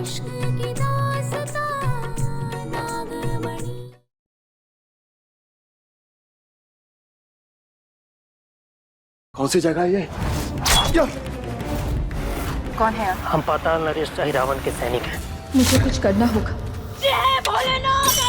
इश्क की दास्तां नागमणि। कौन सी जगह है ये? कौन है आप? हम पाताल नरेश रावण के सैनिक हैं। मुझे कुछ करना होगा। जय भोलेनाथ।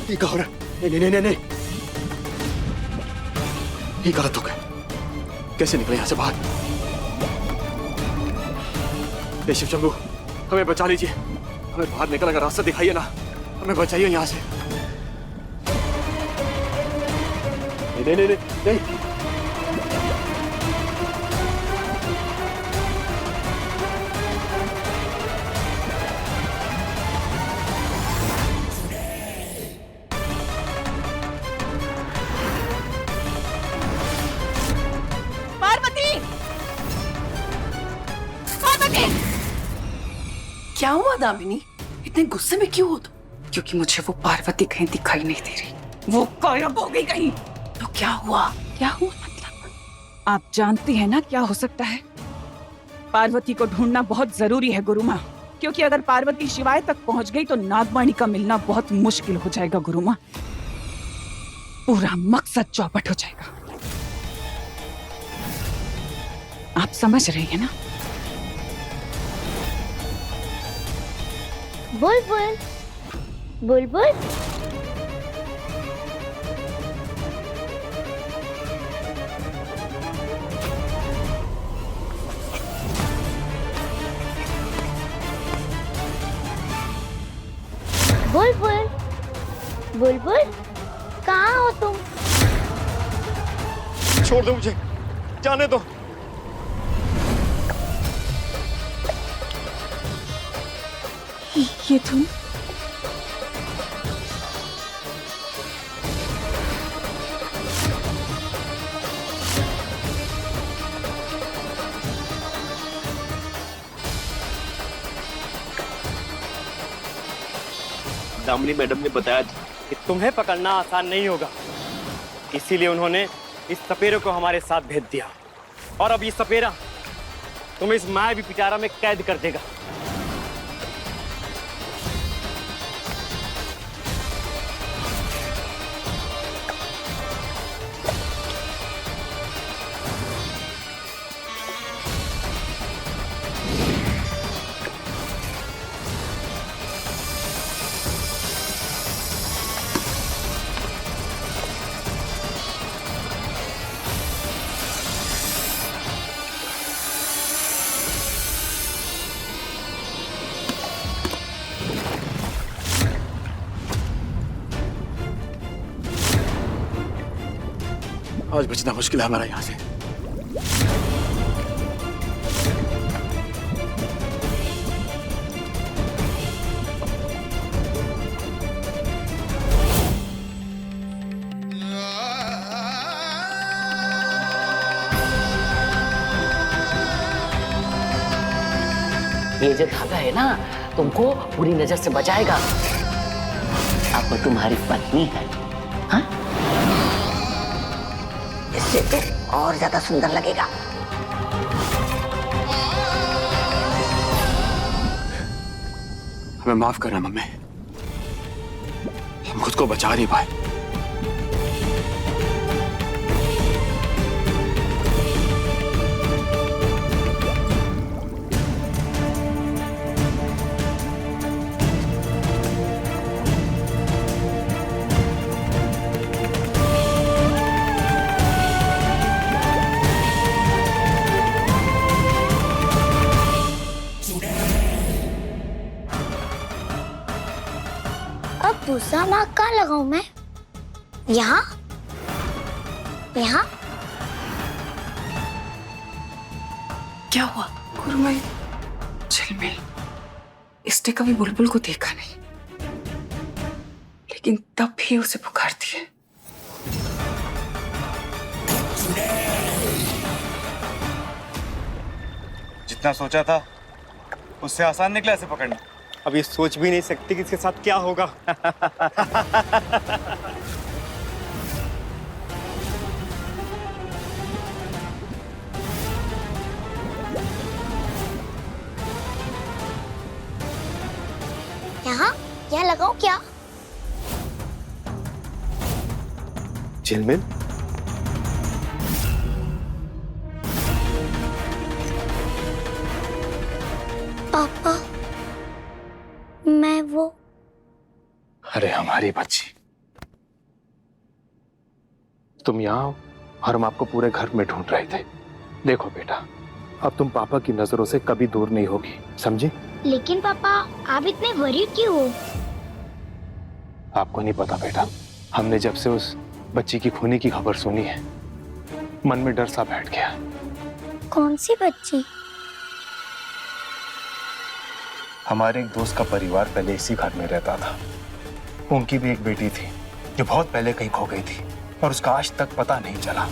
ये क्या हो रहा है? नहीं नहीं नहीं नहीं, ये गलत हो गया। कैसे निकले यहाँ से बाहर? ये शिव शंभू, हमें बचा लीजिए। हमें बाहर निकलने का रास्ता दिखाइए ना, हमें बचाइए यहाँ से। नहीं नहीं नहीं नहीं, नहीं। क्या हुआ दामिनी? इतने गुस्से में क्यों हो तुम? क्योंकि मुझे वो पार्वती कहीं दिखाई नहीं दे रही, वो गायब हो गई कहीं। तो क्या हुआ? क्या हुआ मतलब? आप जानती हैं ना क्या हो सकता है? पार्वती को ढूंढना बहुत जरूरी है गुरु माँ, क्योंकि अगर पार्वती शिवाय तक पहुंच गई तो नागमणि का मिलना बहुत मुश्किल हो जाएगा गुरु माँ। पूरा मकसद चौपट हो जाएगा। आप समझ रही हैं ना? बुलबुल बुलबुल, बुलबुल बुलबुल, कहाँ हो तुम? छोड़ दो मुझे, जाने दो। ये तुम? दामिनी मैडम ने बताया था कि तुम्हें पकड़ना आसान नहीं होगा, इसीलिए उन्होंने इस सपेरे को हमारे साथ भेज दिया। और अब ये सपेरा तुम्हें इस मायावी पिटारा में कैद कर देगा। आज बचना मुश्किल है हमारा यहाँ से। ये जो धागा है ना, तुमको बुरी नजर से बचाएगा। अब वो तुम्हारी पत्नी है, हाँ? इससे तो और ज्यादा सुंदर लगेगा। हमें माफ करना मम्मी, हम खुद को बचा नहीं पाए। दूसरा नाक कहाँ लगाऊं मैं? यहाँ? यहाँ? क्या हुआ गुरु माई? झिलमिल, इसने कभी बुलबुल को देखा नहीं, लेकिन तब भी उसे पुकारती है। जितना सोचा था उससे आसान निकला इसे पकड़ना। अब ये सोच भी नहीं सकती कि इसके साथ क्या होगा। यहाँ लगाओ क्या? झिलमिल, पापा, मैं वो अरे हमारी बच्ची, तुम यहाँ हो और हम आपको पूरे घर में ढूंढ रहे थे। देखो बेटा, अब तुम पापा की नजरों से कभी दूर नहीं होगी, समझी? लेकिन पापा आप इतने वरीड क्यों हो? आपको नहीं पता बेटा, हमने जब से उस बच्ची की खूनी की खबर सुनी है, मन में डर सा बैठ गया। कौन सी बच्ची? हमारे एक दोस्त का परिवार पहले इसी घर में रहता था। उनकी भी एक बेटी थी जो बहुत पहले कहीं खो गई थी और उसका आज तक पता नहीं चला।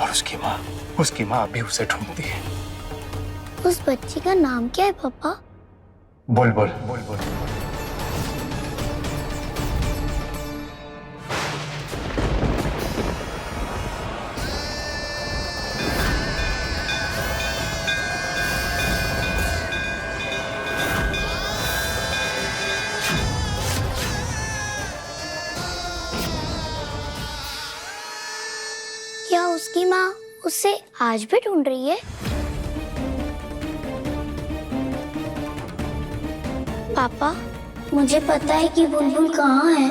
और उसकी माँ अभी उसे ढूंढती है। उस बच्ची का नाम क्या है पापा? बुलबुल। बुलबुल। क्या उसकी माँ उसे आज भी ढूंढ रही है? पापा, मुझे पता है कि बुलबुल कहाँ है।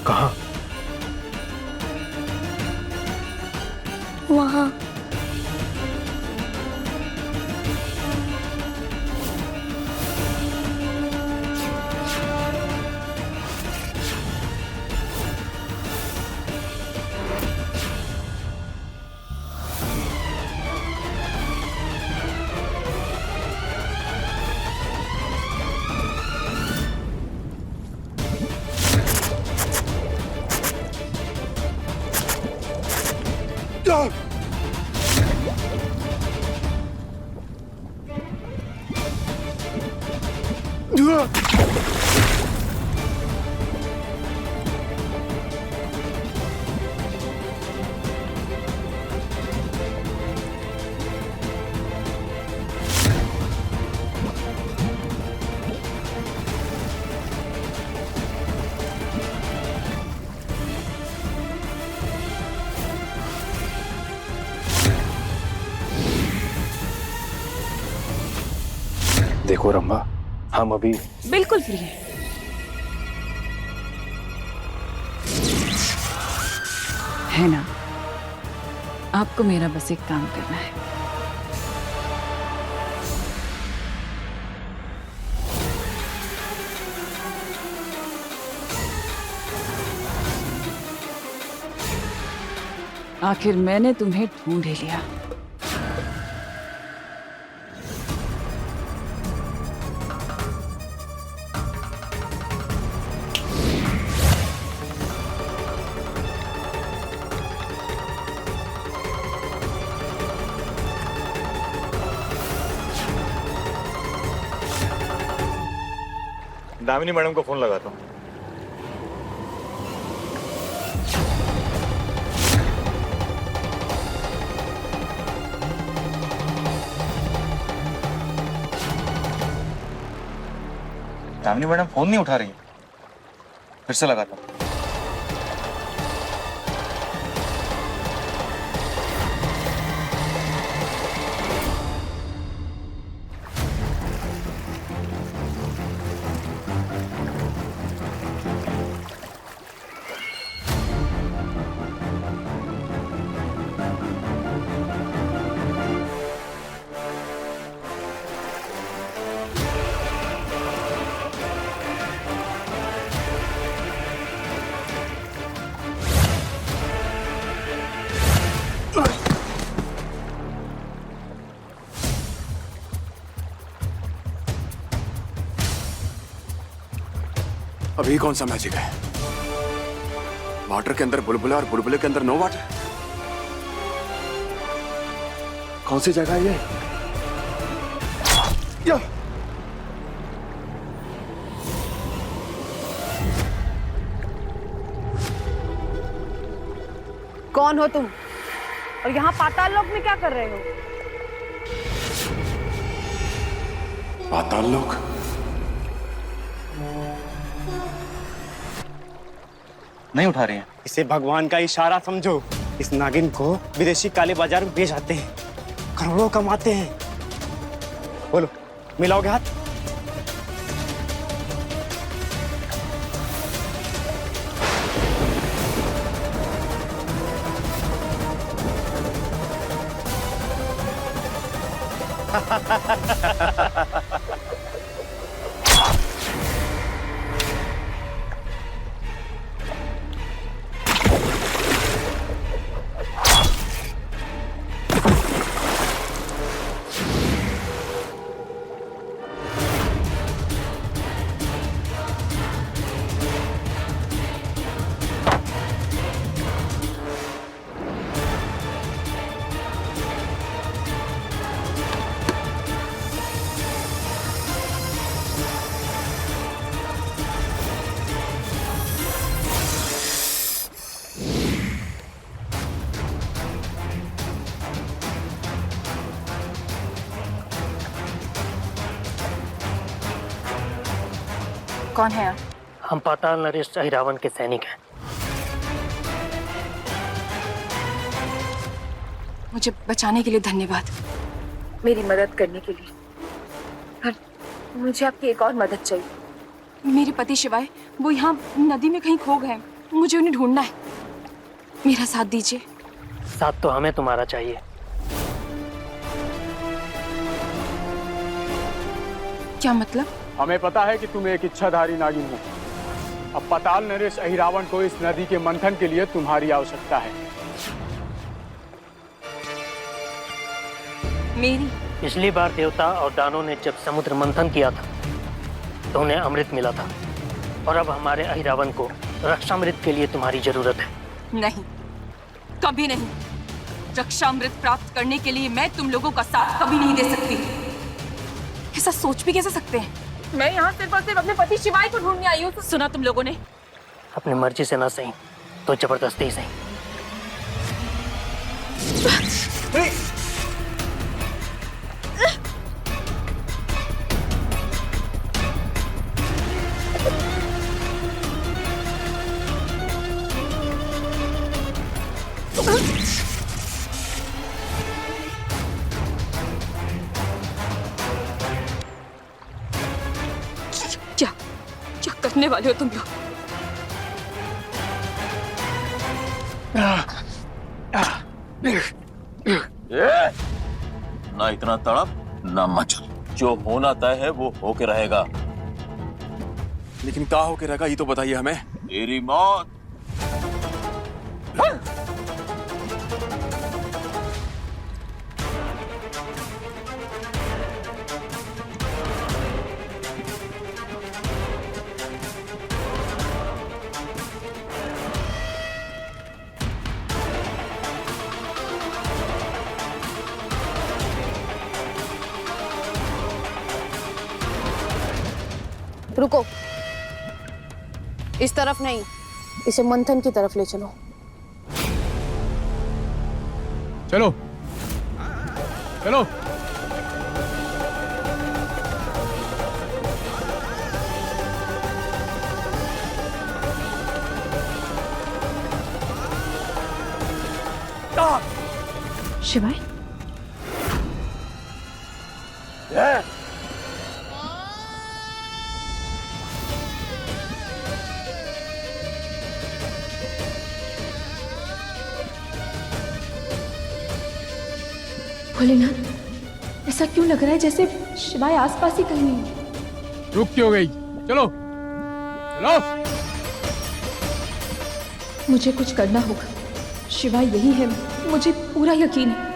कहाँ? वहाँ। देखो रंभा, हम अभी बिल्कुल फ्री है। है ना? आपको मेरा बस एक काम करना है। आखिर मैंने तुम्हें ढूंढ ही लिया। दामिनी मैडम को फोन लगाता हूँ। दामिनी मैडम फोन नहीं उठा रही, फिर से लगाता हूँ। अभी कौन सा मैजिक है? वाटर के अंदर बुलबुला और बुलबुले के अंदर नो वाटर। कौन सी जगह है ये? या! कौन हो तुम और यहाँ पाताल लोक में क्या कर रहे हो? पाताल लोक? नहीं उठा रहे हैं। इसे भगवान का इशारा समझो। इस नागिन को विदेशी काले बाजार में बेच आते हैं, करोड़ों कमाते हैं। बोलो, मिलाओगे हाथ? कौन है आप? हम पाताल नरेश अहिरावण के सैनिक हैं। मुझे बचाने के लिए धन्यवाद। मेरी मदद करने के लिए। पर मुझे आपकी एक और मदद चाहिए। मेरे पति शिवाय वो यहाँ नदी में कहीं खो गए हैं। मुझे उन्हें ढूंढना है। मेरा साथ दीजिए। साथ तो हमें तुम्हारा चाहिए। क्या मतलब? हमें पता है कि तुम एक इच्छाधारी नागिन हो। अब पाताल नरेश अहिरावण को इस नदी के मंथन के लिए तुम्हारी आवश्यकता है। मेरी? पिछली बार देवता और दानों ने जब समुद्र मंथन किया था तो उन्हें अमृत मिला था, और अब हमारे अहिरावण को रक्षामृत के लिए तुम्हारी जरूरत है। नहीं, कभी नहीं। रक्षामृत प्राप्त करने के लिए मैं तुम लोगों का साथ कभी नहीं दे सकती। ऐसा सोच भी कैसे सकते हैं? मैं यहाँ सिर्फ और सिर्फ अपने पति शिवाय को ढूंढने आई हूँ। सुना तुम लोगों ने? अपनी मर्जी से ना सही तो जबरदस्ती सही। क्या क्या करने वाले हो तुम लोग? ना इतना तड़प ना मचल। जो होना तय है वो होके रहेगा। लेकिन क्या होके रहेगा ये तो बताइए हमें। तेरी मौत। रुको, इस तरफ नहीं, इसे मंथन की तरफ ले चलो। चलो चलो। शिवाय, भोलेनाथ, ऐसा क्यों लग रहा है जैसे शिवाय आसपास ही कहीं नहीं है? रुक क्यों गई? चलो चलो। मुझे कुछ करना होगा। शिवाय यही है, मुझे पूरा यकीन है।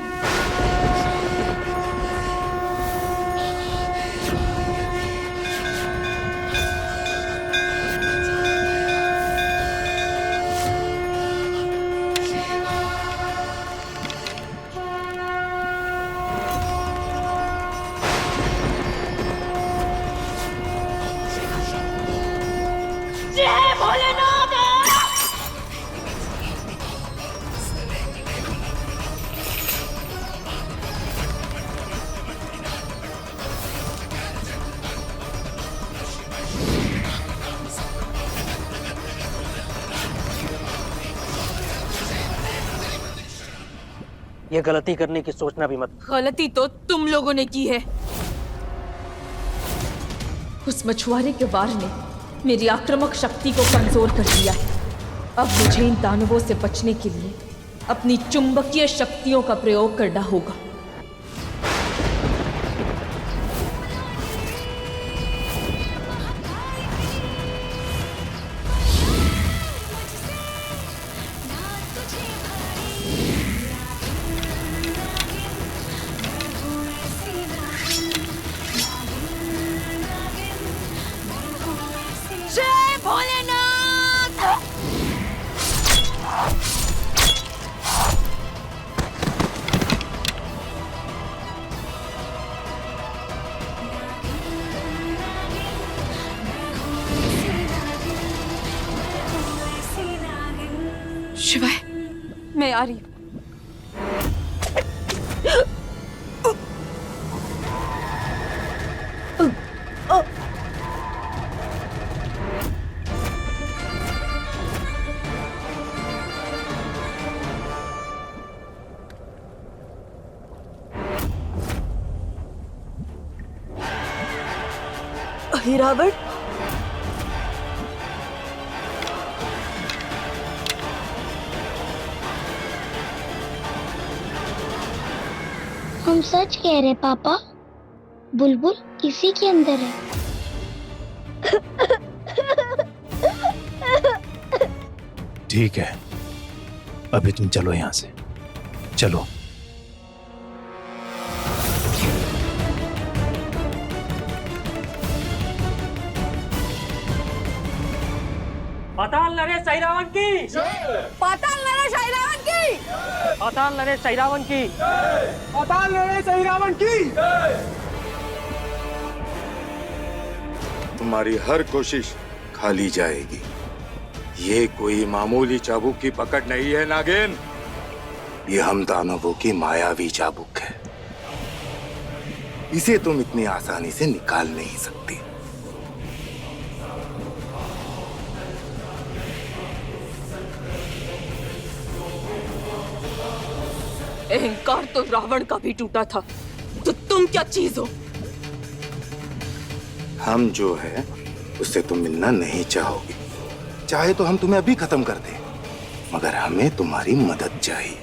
ये गलती करने की सोचना भी मत। गलती तो तुम लोगों ने की है। उस मछुआरे के वार ने मेरी आक्रामक शक्ति को कमजोर कर दिया है। अब मुझे इन दानवों से बचने के लिए अपनी चुंबकीय शक्तियों का प्रयोग करना होगा। जय भोलेनाथ। शिवाय, मैं आ रही हूँ। रावण, हम सच कह रहे पापा, बुलबुल इसी के अंदर है। ठीक है, अभी तुम चलो यहाँ से, चलो। पाताल नरेश अहिरावण की, पाताल नरेश अहिरावण की, पाताल नरेश अहिरावण की, पाताल नरेश अहिरावण की। तुम्हारी हर कोशिश खाली जाएगी। ये कोई मामूली चाबुक की पकड़ नहीं है नागिन, ये हम दानवों की मायावी चाबुक है। इसे तुम इतनी आसानी से निकाल नहीं सकती। अहंकार तो रावण का भी टूटा था, तो तुम क्या चीज हो? हम जो है उससे तुम मिलना नहीं चाहोगे। चाहे तो हम तुम्हें अभी खत्म कर दें, मगर हमें तुम्हारी मदद चाहिए।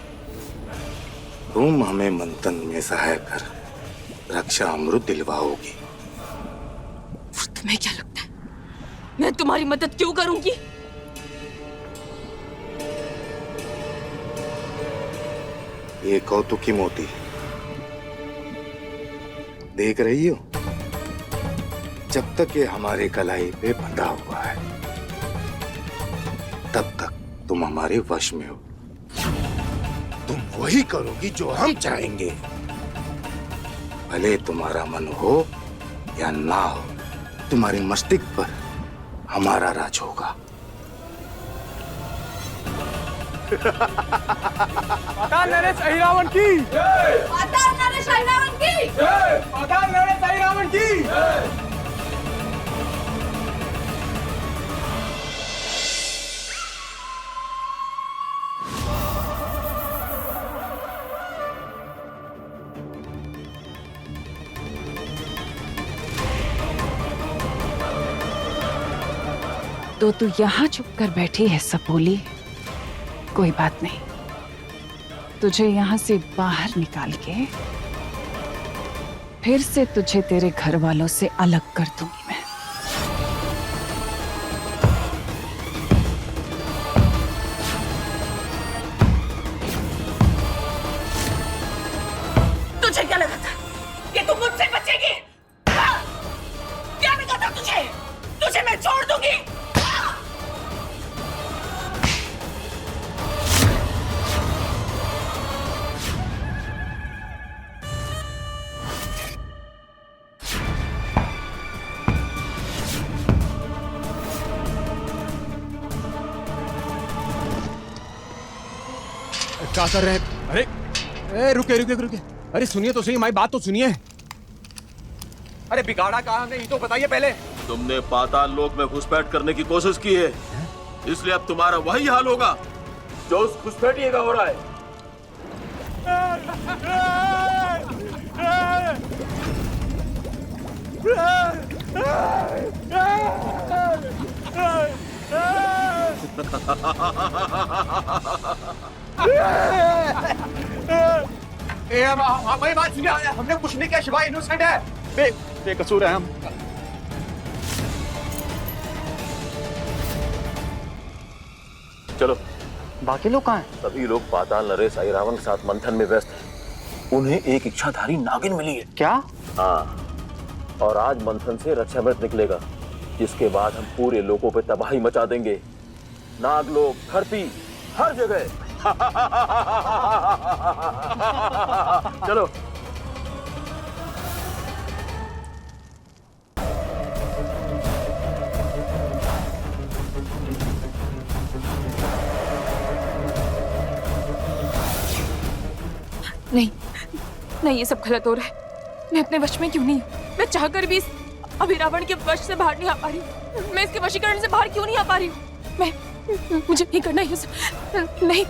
तुम हमें मंथन में सहायक कर रक्षा अमृत दिलवाओगी। तुम्हें क्या लगता है मैं तुम्हारी मदद क्यों करूंगी? ये कौतुकी मोती देख रही हो? जब तक ये हमारे कलाई पे बंधा हुआ है, तब तक तुम हमारे वश में हो। तुम वही करोगी जो हम चाहेंगे, भले तुम्हारा मन हो या ना हो। तुम्हारे मस्तिष्क पर हमारा राज होगा। पाताल नरेश अहिरावण की, पाताल नरेश अहिरावण की, पाताल नरेश अहिरावण की। तो तू यहाँ चुप कर बैठी है सपोली? कोई बात नहीं, तुझे यहाँ से बाहर निकाल के फिर से तुझे तेरे घर वालों से अलग कर दूंगी मैं। तुझे क्या लगा था कि तुम मुझसे बचेगी? क्या लगा था तुझे? तुझे मैं छोड़ दूंगी? क्या कर रहे हैं? अरे रुके रुके रुके, अरे सुनिए तो सही, हमारी बात तो सुनिए। अरे बिगाड़ा कहा हमने, ये तो बताइए पहले। तुमने पाताल लोक में घुसपैठ करने की कोशिश की है, इसलिए अब तुम्हारा वही हाल होगा जो उस घुसपैठिए का हो रहा है। हमारी बात सुनिए, हमने कुछ नहीं किया, शिवा इनोसेंट है, बेकसूर है हम। चलो। बाकी लोग कहाँ हैं? सभी लोग पाताल नरेश रावण के साथ मंथन में व्यस्त हैं। उन्हें एक इच्छाधारी नागिन मिली है। क्या? हाँ, और आज मंथन से रक्षामृत निकलेगा, जिसके बाद हम पूरे लोगों पे तबाही मचा देंगे। नागलोक, धरती, हर जगह। चलो। नहीं नहीं, ये सब गलत हो रहा है। मैं अपने वश में क्यों नहीं हूँ? मैं चाहकर भी इस अभिरावण के वश से बाहर नहीं आ पा रही हूँ। मैं इसके वशीकरण से बाहर क्यों नहीं आ पा रही हूँ? मुझे नहीं करना ये सब। नहीं।